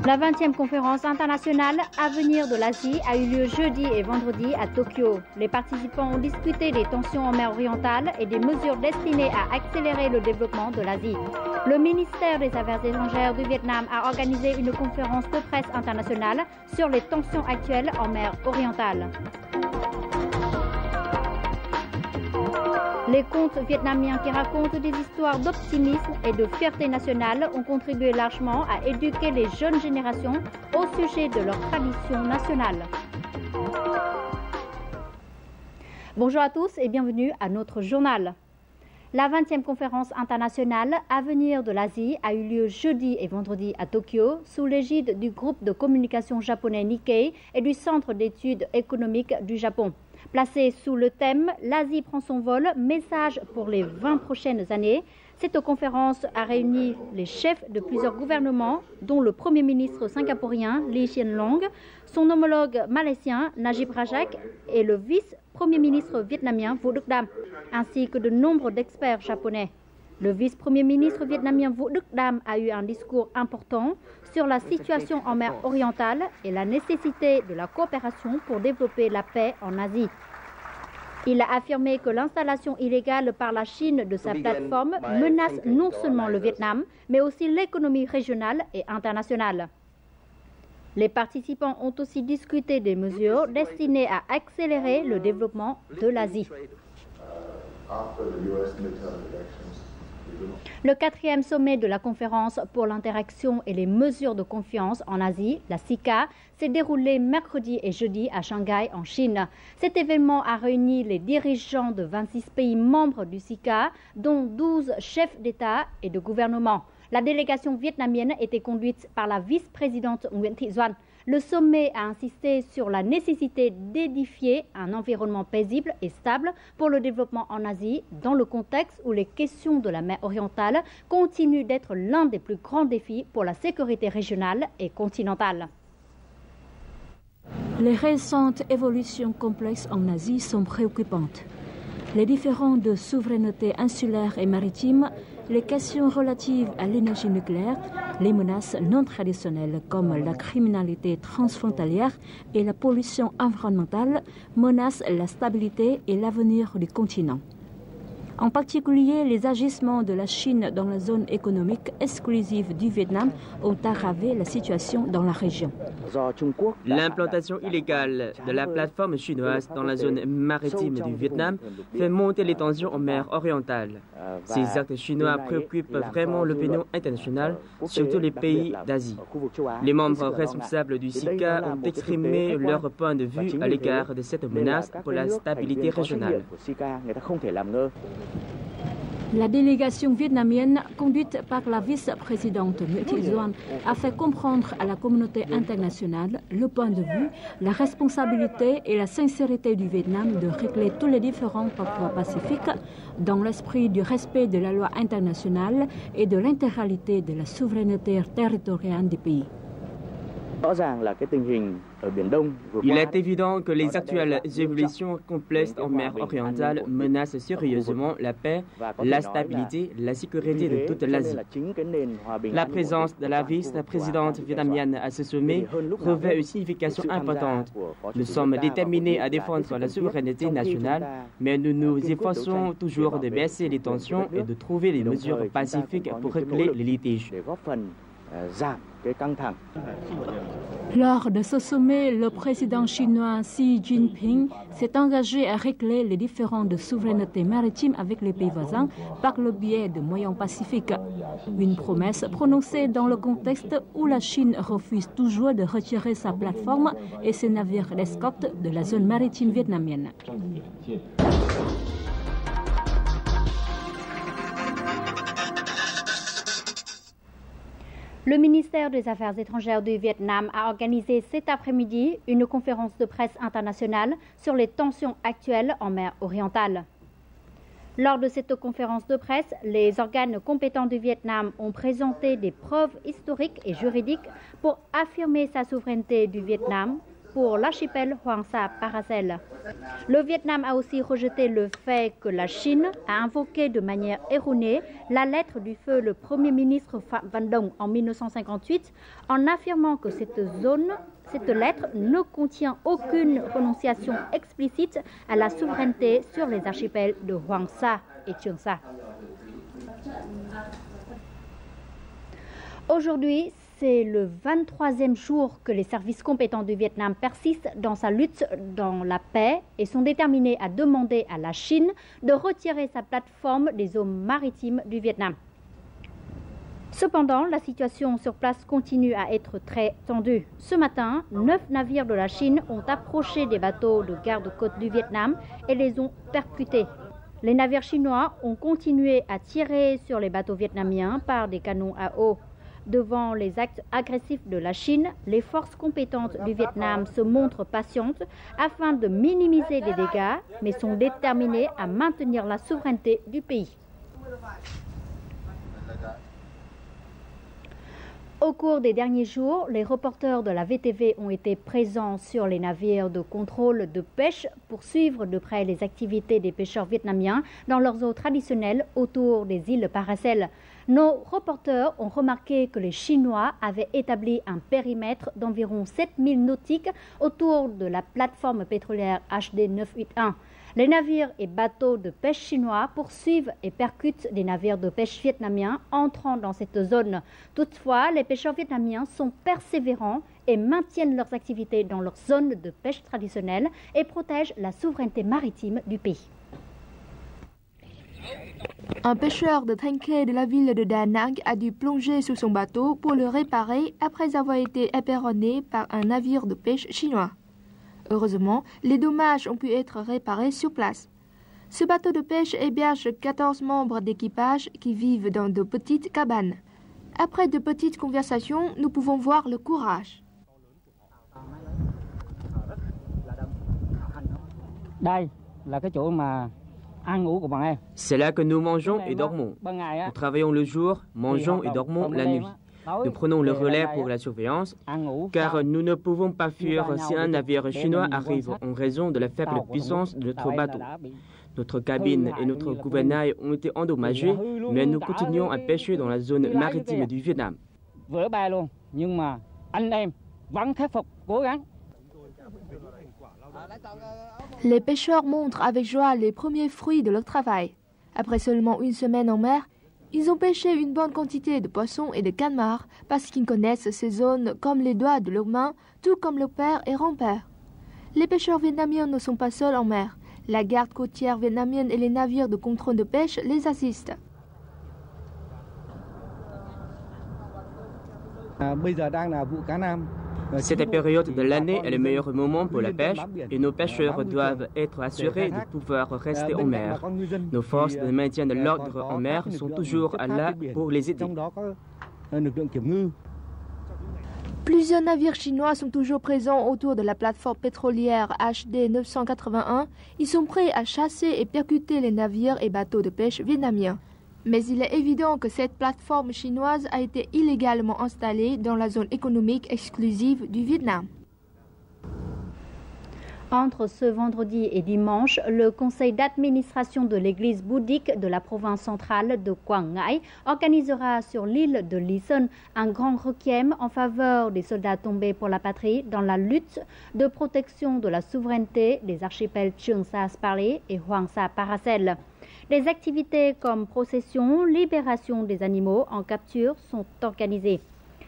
La 20e conférence internationale Avenir de l'Asie a eu lieu jeudi et vendredi à Tokyo. Les participants ont discuté des tensions en mer orientale et des mesures destinées à accélérer le développement de l'Asie. Le ministère des Affaires étrangères du Vietnam a organisé une conférence de presse internationale sur les tensions actuelles en mer orientale. Les contes vietnamiens qui racontent des histoires d'optimisme et de fierté nationale ont contribué largement à éduquer les jeunes générations au sujet de leurs traditions nationales. Bonjour à tous et bienvenue à notre journal. La 20e conférence internationale Avenir de l'Asie a eu lieu jeudi et vendredi à Tokyo sous l'égide du groupe de communication japonais Nikkei et du Centre d'études économiques du Japon. Placée sous le thème « L'Asie prend son vol, message pour les 20 prochaines années », cette conférence a réuni les chefs de plusieurs gouvernements, dont le Premier ministre singapourien Lee Hsien Loong, son homologue malaisien Najib Razak et le vice-premier ministre vietnamien Vũ Đức Đam, ainsi que de nombreux experts japonais. Le vice-premier ministre vietnamien Vũ Đức Đam a eu un discours important sur la situation en mer orientale et la nécessité de la coopération pour développer la paix en Asie. Il a affirmé que l'installation illégale par la Chine de sa plateforme menace non seulement le Vietnam, mais aussi l'économie régionale et internationale. Les participants ont aussi discuté des mesures destinées à accélérer le développement de l'Asie. Le 4e sommet de la conférence pour l'interaction et les mesures de confiance en Asie, la SICA, s'est déroulé mercredi et jeudi à Shanghai, en Chine. Cet événement a réuni les dirigeants de 26 pays membres du SICA, dont 12 chefs d'État et de gouvernement. La délégation vietnamienne était conduite par la vice-présidente Nguyễn Thị Doan. Le sommet a insisté sur la nécessité d'édifier un environnement paisible et stable pour le développement en Asie, dans le contexte où les questions de la mer orientale continuent d'être l'un des plus grands défis pour la sécurité régionale et continentale. Les récentes évolutions complexes en Asie sont préoccupantes. Les différends de souveraineté insulaire et maritime, les questions relatives à l'énergie nucléaire, les menaces non traditionnelles comme la criminalité transfrontalière et la pollution environnementale menacent la stabilité et l'avenir du continent. En particulier, les agissements de la Chine dans la zone économique exclusive du Vietnam ont aggravé la situation dans la région. L'implantation illégale de la plateforme chinoise dans la zone maritime du Vietnam fait monter les tensions en mer orientale. Ces actes chinois préoccupent vraiment l'opinion internationale, surtout les pays d'Asie. Les membres responsables du SICA ont exprimé leur point de vue à l'égard de cette menace pour la stabilité régionale. La délégation vietnamienne, conduite par la vice-présidente Nguyễn Thị Doan, a fait comprendre à la communauté internationale le point de vue, la responsabilité et la sincérité du Vietnam de régler tous les différends pacifiques dans l'esprit du respect de la loi internationale et de l'intégralité de la souveraineté territoriale du pays. Il est évident que les actuelles évolutions complexes en mer orientale menacent sérieusement la paix, la stabilité, la sécurité de toute l'Asie. La présence de la vice-présidente vietnamienne à ce sommet revêt une signification importante. Nous sommes déterminés à défendre la souveraineté nationale, mais nous nous efforçons toujours de baisser les tensions et de trouver des mesures pacifiques pour régler les litiges. Lors de ce sommet, le président chinois Xi Jinping s'est engagé à régler les différends de souveraineté maritime avec les pays voisins par le biais de moyens pacifiques. Une promesse prononcée dans le contexte où la Chine refuse toujours de retirer sa plateforme et ses navires d'escorte de la zone maritime vietnamienne. Le ministère des Affaires étrangères du Vietnam a organisé cet après-midi une conférence de presse internationale sur les tensions actuelles en mer orientale. Lors de cette conférence de presse, les organes compétents du Vietnam ont présenté des preuves historiques et juridiques pour affirmer sa souveraineté du Vietnam, pour l'archipel Hoàng Sa Paracel. Le Vietnam a aussi rejeté le fait que la Chine a invoqué de manière erronée la lettre du feu le Premier ministre Phạm Văn Đồng en 1958 en affirmant que cette lettre ne contient aucune renonciation explicite à la souveraineté sur les archipels de Hoàng Sa et Trường Sa. Aujourd'hui, c'est le 23e jour que les services compétents du Vietnam persistent dans sa lutte dans la paix et sont déterminés à demander à la Chine de retirer sa plateforme des eaux maritimes du Vietnam. Cependant, la situation sur place continue à être très tendue. Ce matin, 9 navires de la Chine ont approché des bateaux de garde-côte du Vietnam et les ont percutés. Les navires chinois ont continué à tirer sur les bateaux vietnamiens par des canons à eau. Devant les actes agressifs de la Chine, les forces compétentes du Vietnam se montrent patientes afin de minimiser les dégâts, mais sont déterminées à maintenir la souveraineté du pays. Au cours des derniers jours, les reporters de la VTV ont été présents sur les navires de contrôle de pêche pour suivre de près les activités des pêcheurs vietnamiens dans leurs eaux traditionnelles autour des îles Paracel. Nos reporters ont remarqué que les Chinois avaient établi un périmètre d'environ 7000 nautiques autour de la plateforme pétrolière HD 981. Les navires et bateaux de pêche chinois poursuivent et percutent des navires de pêche vietnamiens entrant dans cette zone. Toutefois, les pêcheurs vietnamiens sont persévérants et maintiennent leurs activités dans leur zone de pêche traditionnelle et protègent la souveraineté maritime du pays. Un pêcheur de Thanh Khê de la ville de Da Nang a dû plonger sous son bateau pour le réparer après avoir été éperonné par un navire de pêche chinois. Heureusement, les dommages ont pu être réparés sur place. Ce bateau de pêche héberge 14 membres d'équipage qui vivent dans de petites cabanes. Après de petites conversations, nous pouvons voir le courage. C'est là que nous mangeons et dormons. Nous travaillons le jour, mangeons et dormons la nuit. Nous prenons le relais pour la surveillance, car nous ne pouvons pas fuir si un navire chinois arrive en raison de la faible puissance de notre bateau. Notre cabine et notre gouvernail ont été endommagés, mais nous continuons à pêcher dans la zone maritime du Vietnam. Les pêcheurs montrent avec joie les premiers fruits de leur travail. Après seulement une semaine en mer, ils ont pêché une bonne quantité de poissons et de calmars parce qu'ils connaissent ces zones comme les doigts de leurs mains, tout comme leur père et grand-père. Les pêcheurs vietnamiens ne sont pas seuls en mer. La garde côtière vietnamienne et les navires de contrôle de pêche les assistent. Cette période de l'année est le meilleur moment pour la pêche et nos pêcheurs doivent être assurés de pouvoir rester en mer. Nos forces de maintien de l'ordre en mer sont toujours là pour les aider. Plusieurs navires chinois sont toujours présents autour de la plateforme pétrolière HD 981. Ils sont prêts à chasser et percuter les navires et bateaux de pêche vietnamiens. Mais il est évident que cette plateforme chinoise a été illégalement installée dans la zone économique exclusive du Vietnam. Entre ce vendredi et dimanche, le conseil d'administration de l'église bouddhique de la province centrale de Quảng Ngãi organisera sur l'île de Lý Sơn un grand requiem en faveur des soldats tombés pour la patrie dans la lutte de protection de la souveraineté des archipels Trường Sa Spratly et Hoàng Sa Paracel. Des activités comme procession, libération des animaux en capture sont organisées.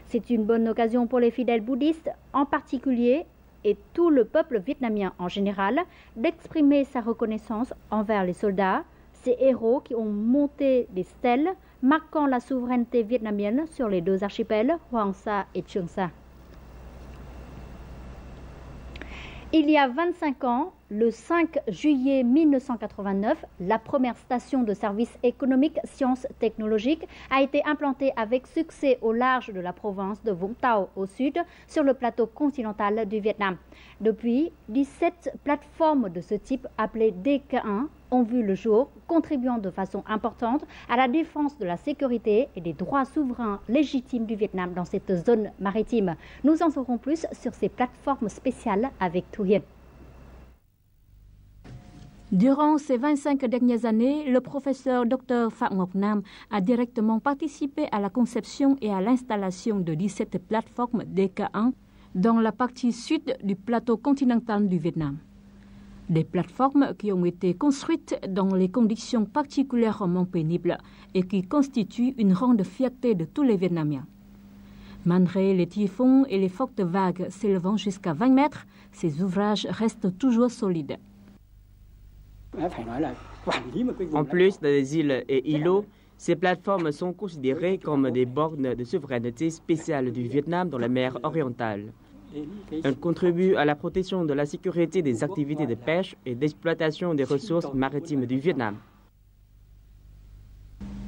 C'est une bonne occasion pour les fidèles bouddhistes en particulier et tout le peuple vietnamien en général d'exprimer sa reconnaissance envers les soldats, ces héros qui ont monté des stèles marquant la souveraineté vietnamienne sur les deux archipels Hoàng Sa et Trường Sa. Il y a 25 ans, Le 5 juillet 1989, la première station de service économique sciences technologiques a été implantée avec succès au large de la province de Vũng Tàu au sud, sur le plateau continental du Vietnam. Depuis, 17 plateformes de ce type, appelées DK1, ont vu le jour, contribuant de façon importante à la défense de la sécurité et des droits souverains légitimes du Vietnam dans cette zone maritime. Nous en saurons plus sur ces plateformes spéciales avec Thu Hiền. Durant ces 25 dernières années, le professeur Dr Phạm Ngọc Nam a directement participé à la conception et à l'installation de 17 plateformes DK1 dans la partie sud du plateau continental du Vietnam. Des plateformes qui ont été construites dans les conditions particulièrement pénibles et qui constituent une grande fierté de tous les Vietnamiens. Malgré les typhons et les fortes vagues s'élevant jusqu'à 20 mètres, ces ouvrages restent toujours solides. En plus des îles et îlots, ces plateformes sont considérées comme des bornes de souveraineté spéciale du Vietnam dans la mer orientale. Elles contribuent à la protection de la sécurité des activités de pêche et d'exploitation des ressources maritimes du Vietnam.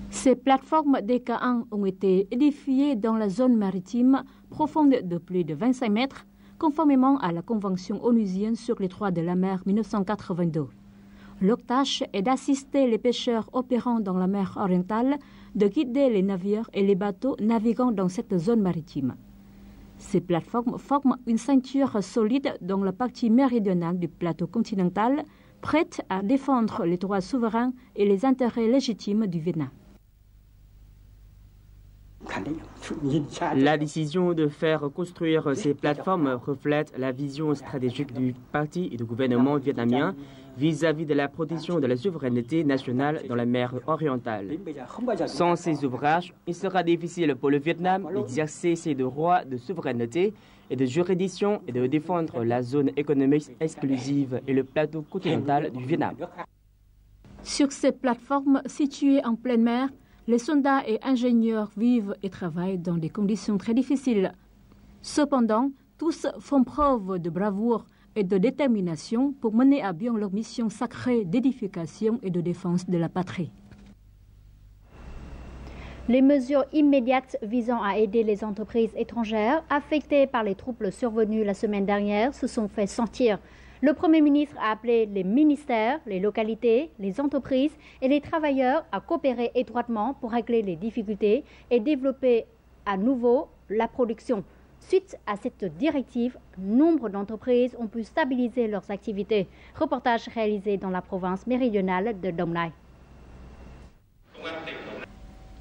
Ces plateformes DK1 ont été édifiées dans la zone maritime profonde de plus de 25 mètres, conformément à la Convention onusienne sur les droits de la mer 1982. Leur tâche est d'assister les pêcheurs opérant dans la mer orientale, de guider les navires et les bateaux naviguant dans cette zone maritime. Ces plateformes forment une ceinture solide dans la partie méridionale du plateau continental, prête à défendre les droits souverains et les intérêts légitimes du Vietnam. La décision de faire construire ces plateformes reflète la vision stratégique du parti et du gouvernement vietnamien vis-à-vis de la protection de la souveraineté nationale dans la mer orientale. Sans ces ouvrages, il sera difficile pour le Vietnam d'exercer ses droits de souveraineté et de juridiction et de défendre la zone économique exclusive et le plateau continental du Vietnam. Sur ces plateformes situées en pleine mer, les soldats et ingénieurs vivent et travaillent dans des conditions très difficiles. Cependant, tous font preuve de bravoure et de détermination pour mener à bien leur mission sacrée d'édification et de défense de la patrie. Les mesures immédiates visant à aider les entreprises étrangères affectées par les troubles survenus la semaine dernière se sont fait sentir. Le Premier ministre a appelé les ministères, les localités, les entreprises et les travailleurs à coopérer étroitement pour régler les difficultés et développer à nouveau la production. Suite à cette directive, nombre d'entreprises ont pu stabiliser leurs activités. Reportage réalisé dans la province méridionale de Dong Nai.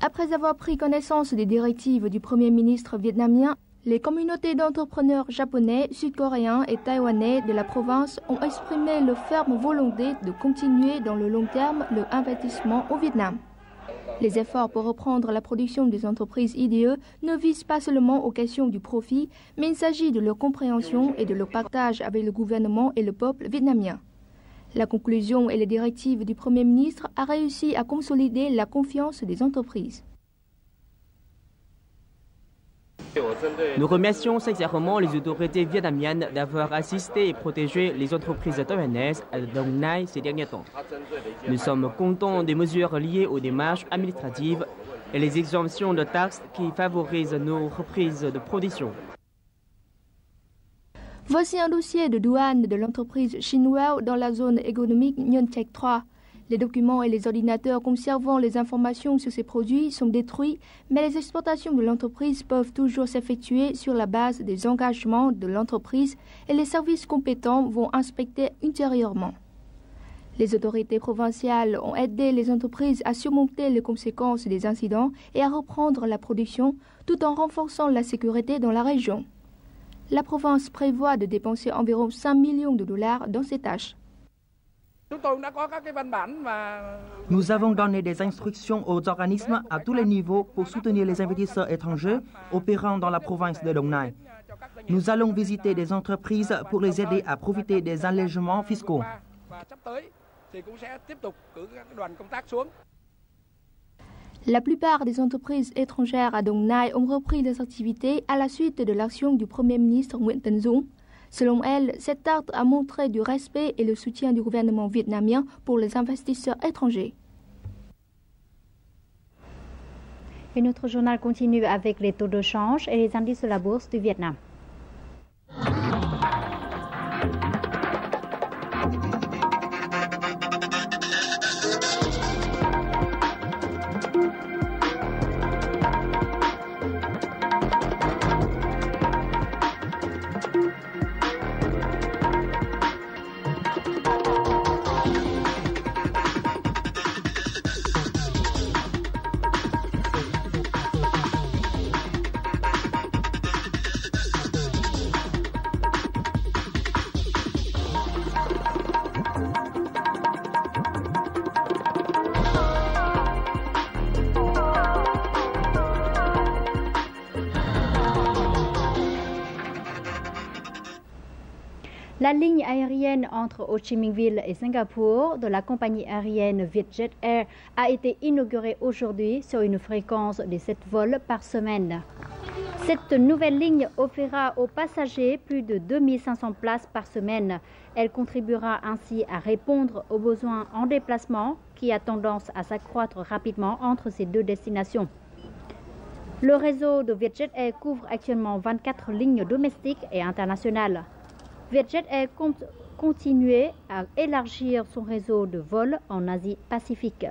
Après avoir pris connaissance des directives du Premier ministre vietnamien, les communautés d'entrepreneurs japonais, sud-coréens et taïwanais de la province ont exprimé leur ferme volonté de continuer dans le long terme leur investissement au Vietnam. Les efforts pour reprendre la production des entreprises IDE ne visent pas seulement aux questions du profit, mais il s'agit de leur compréhension et de leur partage avec le gouvernement et le peuple vietnamien. La conclusion et les directives du Premier ministre a réussi à consolider la confiance des entreprises. Nous remercions sincèrement les autorités vietnamiennes d'avoir assisté et protégé les entreprises taïwanaises à Dong Nai ces derniers temps. Nous sommes contents des mesures liées aux démarches administratives et les exemptions de taxes qui favorisent nos reprises de production. Voici un dossier de douane de l'entreprise Shinwell dans la zone économique Nhân Trạch 3. Les documents et les ordinateurs conservant les informations sur ces produits sont détruits, mais les exportations de l'entreprise peuvent toujours s'effectuer sur la base des engagements de l'entreprise et les services compétents vont inspecter ultérieurement. Les autorités provinciales ont aidé les entreprises à surmonter les conséquences des incidents et à reprendre la production tout en renforçant la sécurité dans la région. La province prévoit de dépenser environ 5 millions de dollars dans ces tâches. Nous avons donné des instructions aux organismes à tous les niveaux pour soutenir les investisseurs étrangers opérant dans la province de Dong Nai. Nous allons visiter des entreprises pour les aider à profiter des allègements fiscaux. La plupart des entreprises étrangères à Dong Nai ont repris leurs activités à la suite de l'action du Premier ministre Nguyễn Tấn Dũng. Selon elle, cet acte a montré du respect et le soutien du gouvernement vietnamien pour les investisseurs étrangers. Et notre journal continue avec les taux de change et les indices de la bourse du Vietnam. La ligne aérienne entre Ho Chi Minh Ville et Singapour de la compagnie aérienne Vietjet Air a été inaugurée aujourd'hui sur une fréquence de 7 vols par semaine. Cette nouvelle ligne offrira aux passagers plus de 2500 places par semaine. Elle contribuera ainsi à répondre aux besoins en déplacement qui a tendance à s'accroître rapidement entre ces deux destinations. Le réseau de Vietjet Air couvre actuellement 24 lignes domestiques et internationales. Vietjet Air compte continuer à élargir son réseau de vols en Asie-Pacifique.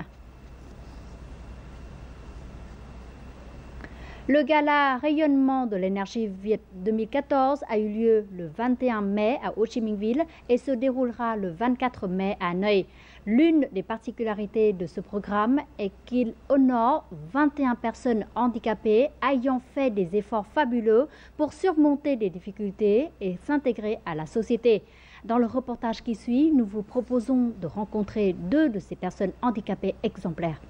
Le gala Rayonnement de l'énergie Viet 2014 a eu lieu le 21 mai à Ho Chi Minh Ville et se déroulera le 24 mai à Hanoï. L'une des particularités de ce programme est qu'il honore 21 personnes handicapées ayant fait des efforts fabuleux pour surmonter des difficultés et s'intégrer à la société. Dans le reportage qui suit, nous vous proposons de rencontrer 2 de ces personnes handicapées exemplaires.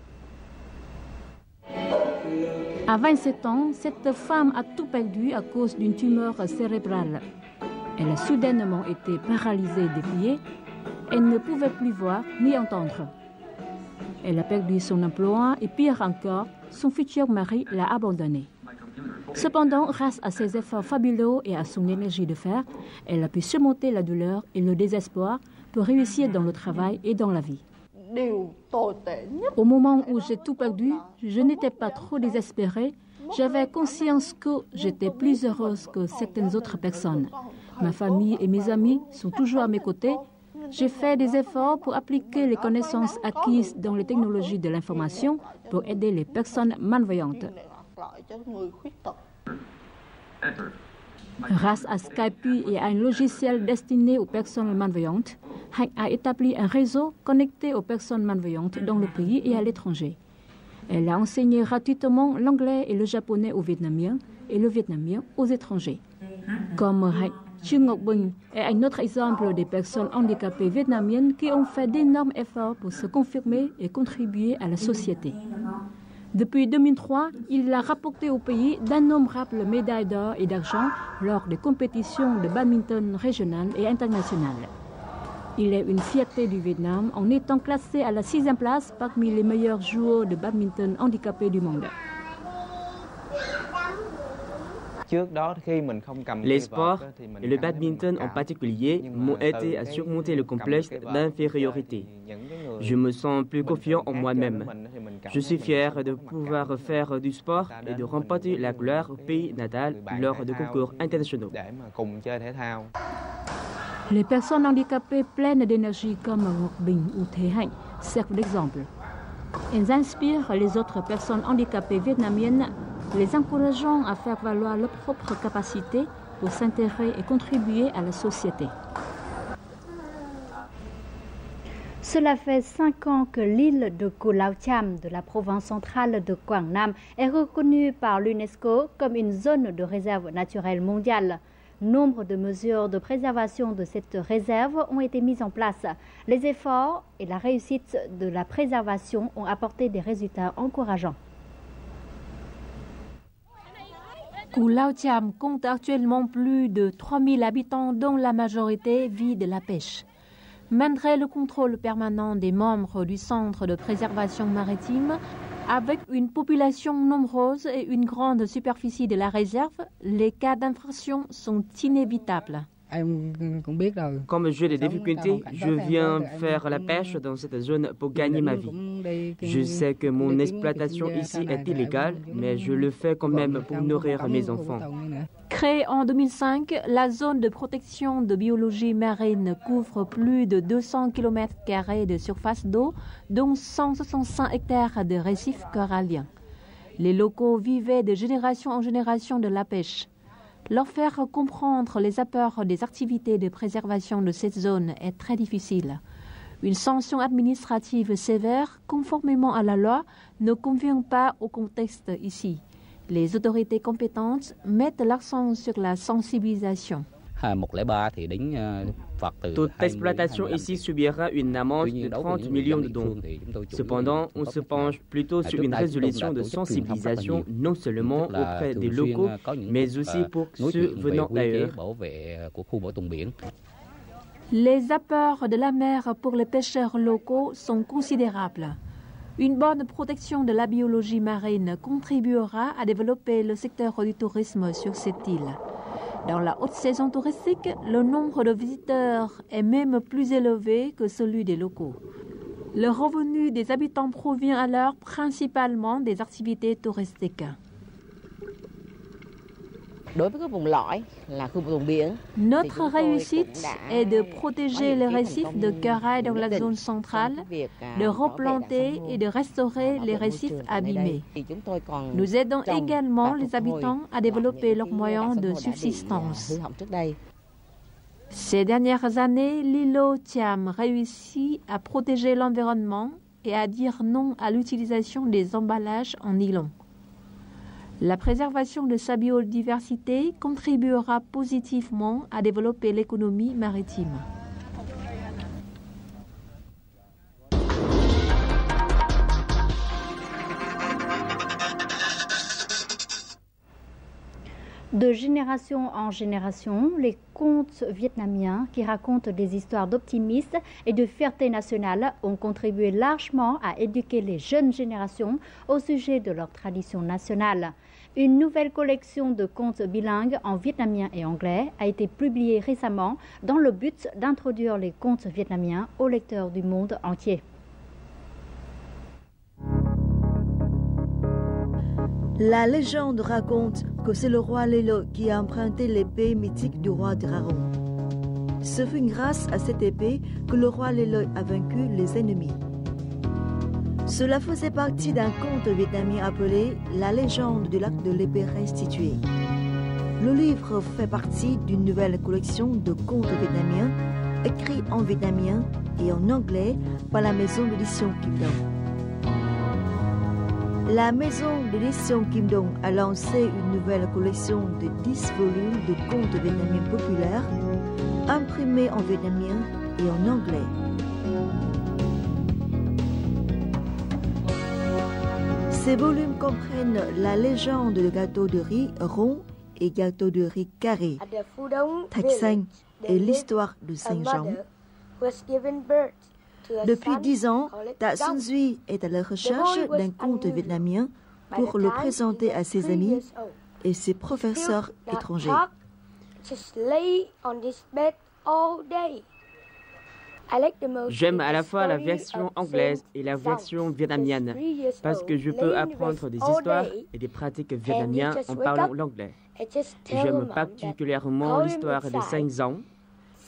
À 27 ans, cette femme a tout perdu à cause d'une tumeur cérébrale. Elle a soudainement été paralysée des pieds. Elle ne pouvait plus voir ni entendre. Elle a perdu son emploi et pire encore, son futur mari l'a abandonnée. Cependant, grâce à ses efforts fabuleux et à son énergie de fer, elle a pu surmonter la douleur et le désespoir pour réussir dans le travail et dans la vie. Au moment où j'ai tout perdu, je n'étais pas trop désespérée. J'avais conscience que j'étais plus heureuse que certaines autres personnes. Ma famille et mes amis sont toujours à mes côtés. J'ai fait des efforts pour appliquer les connaissances acquises dans les technologies de l'information pour aider les personnes malvoyantes. Grâce à Skype et à un logiciel destiné aux personnes malvoyantes, Hạnh a établi un réseau connecté aux personnes malvoyantes dans le pays et à l'étranger. Elle a enseigné gratuitement l'anglais et le japonais aux Vietnamiens et le vietnamien aux étrangers. Comme Hạnh, Trương Ngọc Bình est un autre exemple des personnes handicapées vietnamiennes qui ont fait d'énormes efforts pour se confirmer et contribuer à la société. Depuis 2003, il a rapporté au pays d'innombrables médailles d'or et d'argent lors des compétitions de badminton régionales et internationales. Il est une fierté du Vietnam en étant classé à la 6e place parmi les meilleurs joueurs de badminton handicapés du monde. Les sports, et le badminton en particulier, m'ont aidé à surmonter le complexe d'infériorité. Je me sens plus confiant en moi-même. Je suis fier de pouvoir faire du sport et de remporter la gloire au pays natal lors de concours internationaux. Les personnes handicapées pleines d'énergie comme Ngọc Bình ou Thế Hạnh servent d'exemple. Elles inspirent les autres personnes handicapées vietnamiennes, les encourageant à faire valoir leurs propres capacités pour s'intégrer et contribuer à la société. Cela fait 5 ans que l'île de Koh Lao Cham de la province centrale de Quảng Nam est reconnue par l'UNESCO comme une zone de réserve naturelle mondiale. Nombre de mesures de préservation de cette réserve ont été mises en place. Les efforts et la réussite de la préservation ont apporté des résultats encourageants. Koh Lao Cham compte actuellement plus de 3000 habitants dont la majorité vit de la pêche. Malgré le contrôle permanent des membres du Centre de préservation maritime, avec une population nombreuse et une grande superficie de la réserve, les cas d'infraction sont inévitables. Comme j'ai des difficultés, je viens faire la pêche dans cette zone pour gagner ma vie. Je sais que mon exploitation ici est illégale, mais je le fais quand même pour nourrir mes enfants. Créée en 2005, la zone de protection de biologie marine couvre plus de 200 km² de surface d'eau, dont 165 hectares de récifs coralliens. Les locaux vivaient de génération en génération de la pêche. Leur faire comprendre les apports des activités de préservation de cette zone est très difficile. Une sanction administrative sévère, conformément à la loi, ne convient pas au contexte ici. Les autorités compétentes mettent l'accent sur la sensibilisation. Toute exploitation ici subira une amende de 30 millions de dons. Cependant, on se penche plutôt sur une résolution de sensibilisation non seulement auprès des locaux, mais aussi pour ceux venant d'ailleurs. Les apports de la mer pour les pêcheurs locaux sont considérables. Une bonne protection de la biologie marine contribuera à développer le secteur du tourisme sur cette île. Dans la haute saison touristique, le nombre de visiteurs est même plus élevé que celui des locaux. Le revenu des habitants provient alors principalement des activités touristiques. Notre réussite est de protéger les récifs de corail dans la zone centrale, de replanter et de restaurer les récifs abîmés. Nous aidons également les habitants à développer leurs moyens de subsistance. Ces dernières années, l'îlot Thiam réussit à protéger l'environnement et à dire non à l'utilisation des emballages en nylon. La préservation de sa biodiversité contribuera positivement à développer l'économie maritime. De génération en génération, les contes vietnamiens qui racontent des histoires d'optimisme et de fierté nationale ont contribué largement à éduquer les jeunes générations au sujet de leur tradition nationale. Une nouvelle collection de contes bilingues en vietnamien et anglais a été publiée récemment dans le but d'introduire les contes vietnamiens aux lecteurs du monde entier. La légende raconte que c'est le roi Lelo qui a emprunté l'épée mythique du roi Dragon. Ce fut grâce à cette épée que le roi Lelo a vaincu les ennemis. Cela faisait partie d'un conte vietnamien appelé « La légende du lac de l'épée restituée ». Le livre fait partie d'une nouvelle collection de contes vietnamiens écrits en vietnamien et en anglais par la maison d'édition Kim Dong. La maison d'édition Kim Dong a lancé une nouvelle collection de 10 volumes de contes vietnamiens populaires, imprimés en vietnamien et en anglais. Ces volumes comprennent la légende de gâteau de riz rond et gâteau de riz carré, Thạch Sanh et l'histoire de Saint-Jean. Depuis 10 ans, Ta Xuân Duy est à la recherche d'un conte vietnamien pour le présenter à ses amis et ses professeurs étrangers. J'aime à la fois la version anglaise et la version vietnamienne parce que je peux apprendre des histoires et des pratiques vietnamiennes en parlant l'anglais. J'aime particulièrement l'histoire de Saint-Jean,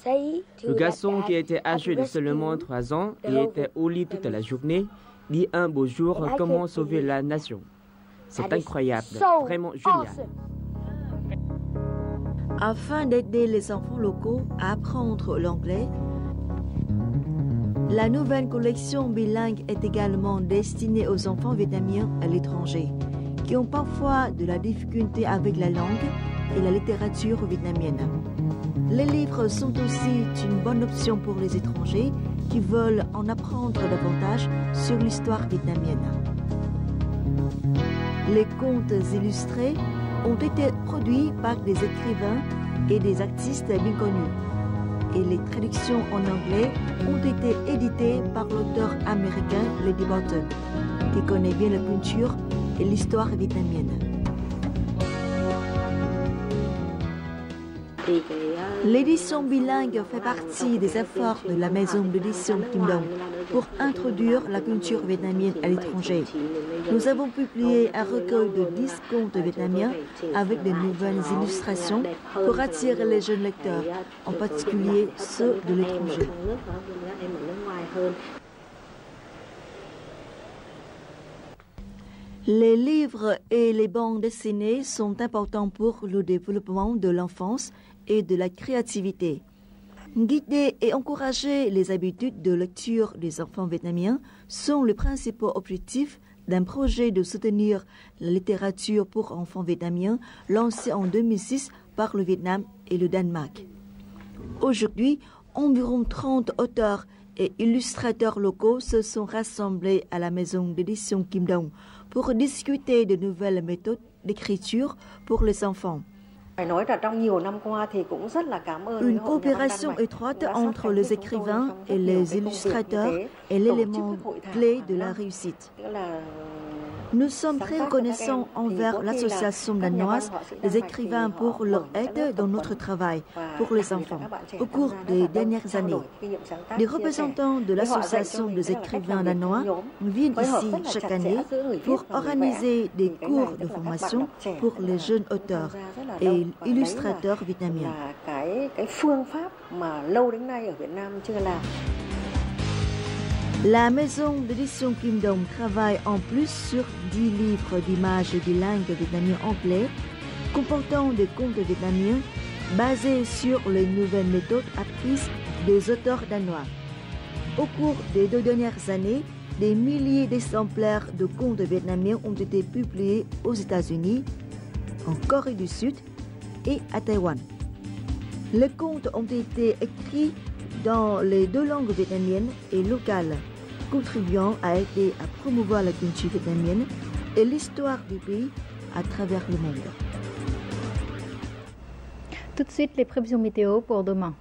le garçon qui était âgé de seulement 3 ans et était au lit toute la journée, dit un beau jour comment sauver la nation. C'est incroyable, vraiment génial. Afin d'aider les enfants locaux à apprendre l'anglais, la nouvelle collection bilingue est également destinée aux enfants vietnamiens à l'étranger, qui ont parfois de la difficulté avec la langue et la littérature vietnamienne. Les livres sont aussi une bonne option pour les étrangers qui veulent en apprendre davantage sur l'histoire vietnamienne. Les contes illustrés ont été produits par des écrivains et des artistes bien connus, et les traductions en anglais ont été éditées par l'auteur américain Lady Barton, qui connaît bien la culture et l'histoire vietnamienne. L'édition bilingue fait partie des efforts de la maison d'édition Kim Dong pour introduire la culture vietnamienne à l'étranger. Nous avons publié un recueil de 10 contes vietnamiens avec de nouvelles illustrations pour attirer les jeunes lecteurs, en particulier ceux de l'étranger. Les livres et les bandes dessinées sont importants pour le développement de l'enfance et de la créativité. Guider et encourager les habitudes de lecture des enfants vietnamiens sont les principaux objectifs d'un projet de soutenir la littérature pour enfants vietnamiens lancé en 2006 par le Vietnam et le Danemark. Aujourd'hui, environ 30 auteurs et illustrateurs locaux se sont rassemblés à la maison d'édition Kim Dong pour discuter de nouvelles méthodes d'écriture pour les enfants. Une coopération étroite entre les écrivains et les illustrateurs est l'élément clé de la réussite. Nous sommes très reconnaissants envers l'association danoise des écrivains pour leur aide dans notre travail pour les enfants au cours des dernières années. Les représentants de l'association des écrivains danois viennent ici chaque année pour organiser des cours de formation pour les jeunes auteurs et illustrateurs vietnamiens. La maison d'édition Kim Dong travaille en plus sur 10 livres d'images bilingues vietnamien-anglais comportant des contes vietnamiens basés sur les nouvelles méthodes apprises des auteurs danois. Au cours des 2 dernières années, des milliers d'exemplaires de contes vietnamiens ont été publiés aux États-Unis, en Corée du Sud et à Taïwan. Les contes ont été écrits dans les 2 langues vietnamiennes et locales, contribuant à aider à promouvoir la culture vietnamienne et l'histoire du pays à travers le monde. Tout de suite, les prévisions météo pour demain.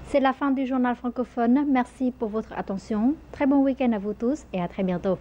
C'est la fin du journal francophone. Merci pour votre attention. Très bon week-end à vous tous et à très bientôt.